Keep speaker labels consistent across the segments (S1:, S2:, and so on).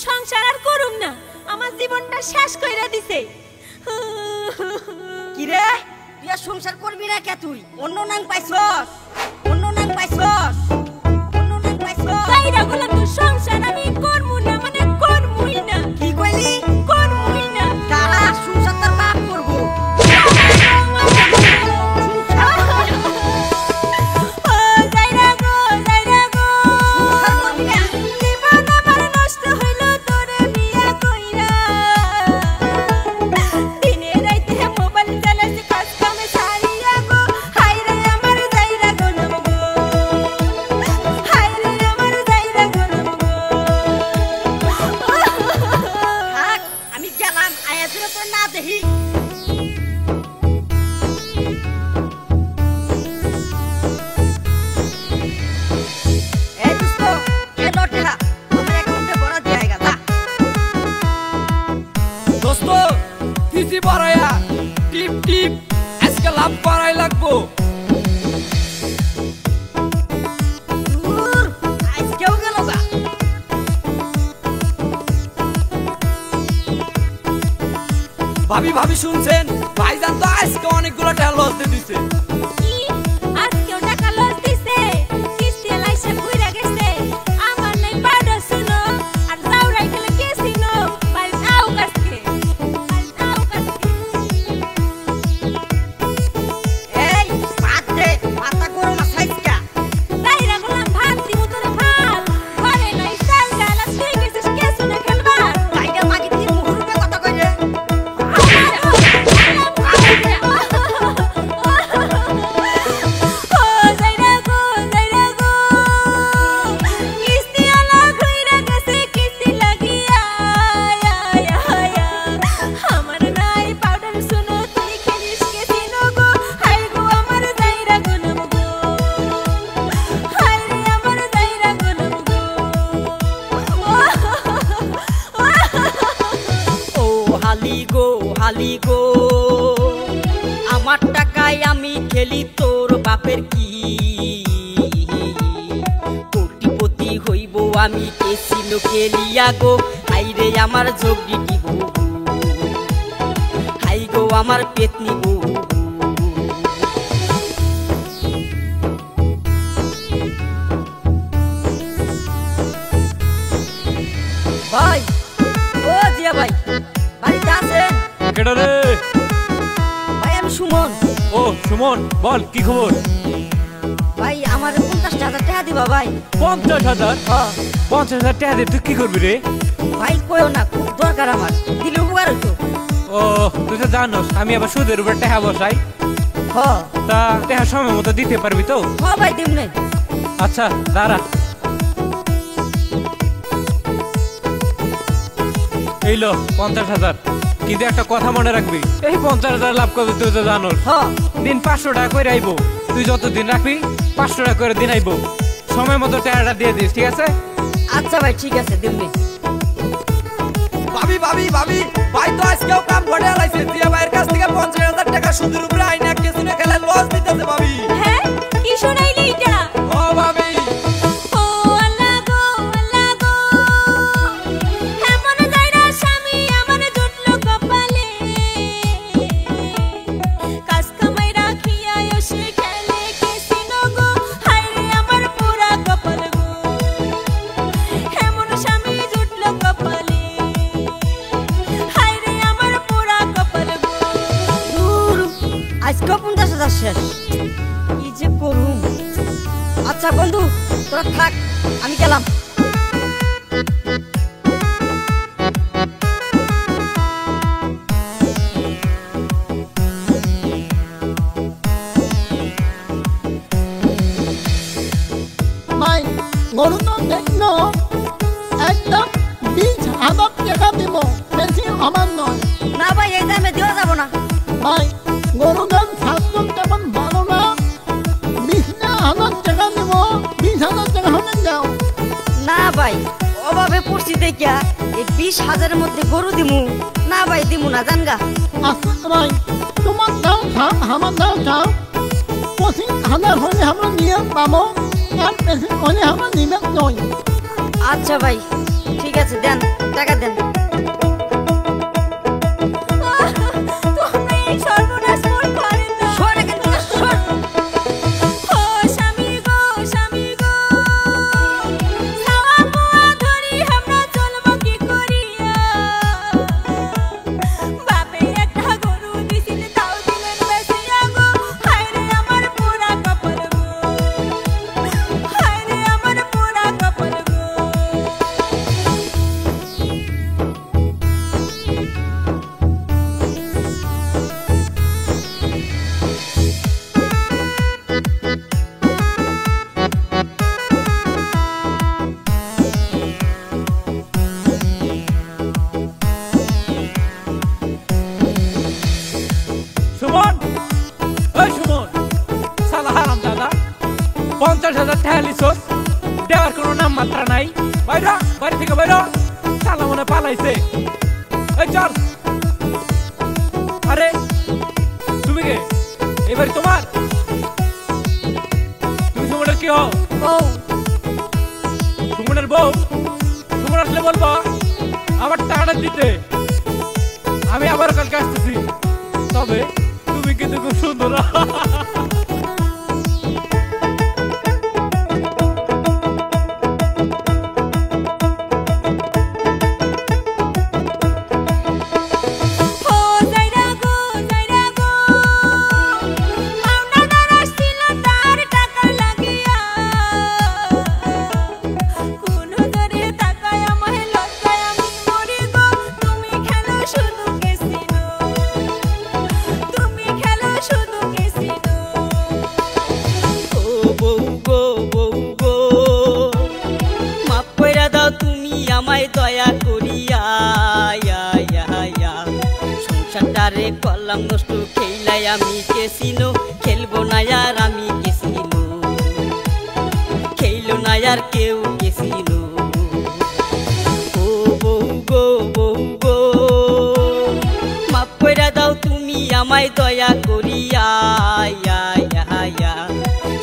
S1: সংসার আর করুম না, আমার জীবনটা শেষ কইরা দিছে।
S2: কি রে, তুই আর সংসার করবি না কে? তুই অন্য নাম পাইছস, অন্য নাম পাইছস, অন্য নাম পাইছস।
S1: তাইরা বললাম তো সংসার আমি করমু না, মানে করমুই না।
S2: কি কইলি?
S1: করমুই না।
S2: তারা সংসার তোর বাপ করবো।
S3: ভাবি ভাবি শুনছেন, ভাইজান তো আজকে অনেকগুলো টাকা লস দিয়ে দিছে।
S1: কি আজকেও টাকা লস দিছে? কিস্তি লাইসে কইরা গেছে, আমার নাই পাউডার শুনো আর জাউরাই খেলে কেসিনো। বাল যাও কাছে, বাল যাও কাছে।
S2: এই ভাত দে, মাথা গরম আছাইকা।
S1: তাইরা বললাম ভাত দিব তোরে ভাত, ঘরে নাই চাল ডাল, আর তুই গেছিস কেসিনো খেলবার।
S2: তাইরা মাগি তুই মুহুরবে কথা কই রে। হালি গো, আমার টাকায় আমি খেলি তোর বাপের কি? কোটিপতি হইব আমি কেসিনো খেলিয়া গো। হাই রে আমার যোগী দিব, হাই গো আমার পেট নিব। ভাই, ও জিয়া ভাই, বাড়িতে আছেন?
S3: কেডা রে?
S2: ভাই আমি সুমন।
S3: ও সুমন, বল কি খবর?
S2: ভাই আমার 50,000 টাকা দিবা ভাই।
S3: 50,000?
S2: হ্যাঁ।
S3: 50,000 টাকা দিয়ে তুই কি করবি রে?
S2: ভাই কইও না, খুব দরকার আমার, দিলে উপকার হইতো।
S3: ও তুই তো জানোস আমি আবার সুদের উপর টাকা বসাই।
S2: হ্যাঁ।
S3: তা টাকা সময় মতো দিতে পারবি তো?
S2: হ্যাঁ ভাই দিম নাই।
S3: আচ্ছা দাঁড়া, এই লো 50,000। কিন্তু একটা কথা মনে রাখবি, এই 50,000 লাভ করবি তুই তো জানোস।
S2: হ্যাঁ।
S3: দিন 500 টাকা করে আইবো, তুই যত দিন রাখবি 500 টাকা করে দিন আইবো। সময় মতো টাকাটা দিয়ে দিস, ঠিক আছে?
S2: আচ্ছা ভাই ঠিক আছে, দিম নাই।
S3: ভাবি ভাবি ভাবি, ভাই তো আজকেও কাম করে আলাইছে। দিয়া ভাইয়ের কাছ থেকে 50,000 টাকা সুদের উপরে আইনা কেসিনো খেলে লস দিতেছে ভাবি।
S1: হ্যাঁ কি শুনাইলি এটা?
S3: ও ভাবি,
S1: ও আল্লাহ গো, আল্লাহ গো, এমন যাইরা স্বামী আমার জুটলো কপালে। কাজ কামাই রাখিয়া এসে খেলে কেসিনো গো। হায় রে আমার পুরা কপাল গো, এমন স্বামী জুটলো কপালে। হায় রে আমার পুরা কপাল গো।
S2: দূর, আজকে 50,000 শেষ, কি যে করুম। আচ্ছা বন্ধু তোরা থাক, আমি গেলাম।
S4: ভাই গরু তো দেখলো একদম 20,000 টাকা দিব, বেশি আমার নয়।
S2: না ভাই এই দামে দেওয়া যাব না।
S4: ভাই গরুর দাম 7 তেমন ভালো না, 20,000 টাকা দিব, 20,000 টাকা হলে দাও।
S2: না ভাই অভাবে পড়ছি দেখিয়া এই 20,000-এর মধ্যে গরু দিমু না ভাই, দিমু না, জানগা।
S4: আচ্ছা ভাই তোমার দাও খাও, আমার দাও খাও। 25,000 হলে আমরা নিয়ে পাবো, আর বেশি হলে আমরা নিবে নয়।
S2: আচ্ছা ভাই ঠিক আছে দেন। টাকা দেন।
S1: তুমি সর্বনাশ মোর করেন না।
S2: সর এখান থেকে, সর।
S1: ও স্বামী গো, স্বামী গো, ছাওয়া পোয়া ধরি আমরা চলবো কি করিয়া? বাপে একটা গরু দিছিল তাও দিলেন বেচিয়া গো, হায় রে আমার পোড়া কপাল গো, হায় রে আমার পোড়া কপাল গো।
S3: সুমন, ওই সুমন, শালা হারাম দাদা, 50,000 টাকা লিছস, দেওয়ার কোনো নাম মাত্রা নাই। বাইরা, বাড়ি থেকে বাইরা, শালা মনে পালাইছে। এই চল। আরে তুমি কে? এবার তোমার, তুমি সুমনের কি হও?
S2: বউ।
S3: সুমনের বউ? সুমন আসলে বলবো আমার টাকাটা দিতে, আমি আবার কালকে আসতেছি। তবে তুমি কিন্তু খুব সুন্দর।
S1: ও যাইরা গো, যাইরা গো, পাওনাদার আসছিল তার টাকা লাগিয়া। কোন ধরে তাকায় আমায় লজ্জায় আমি মরি গো। তুমি খেলো শুধু ক্যাসিনো, তুমি খেলো শুধু ক্যাসিনো।
S2: ও বউ গো, বউ গো, মাফ কইরা দাও তুমি আমায় দয়া করিয়া। সংসারটারে করলাম নষ্ট, খেলাই আমি কেসিনো, খেলবো না আর আমি কেসিনো, খেইলো না আর কেউ কেসিনো। ও বউ গো, বউ গো, মাফ কইরা দাও তুমি আমায় দয়া করিয়া।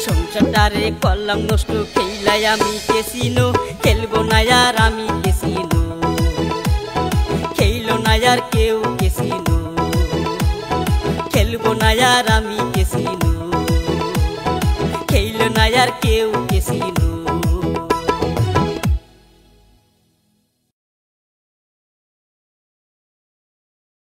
S2: সংসারটারে করলাম নষ্ট, খেলাই আমি কেসিনো, খেলবো না আর আমি কেসিনো, খেইলো না আর কেউ কেসিনো, খেলবো না আর আমি কেসিনো, খেইলো না আর কেউ।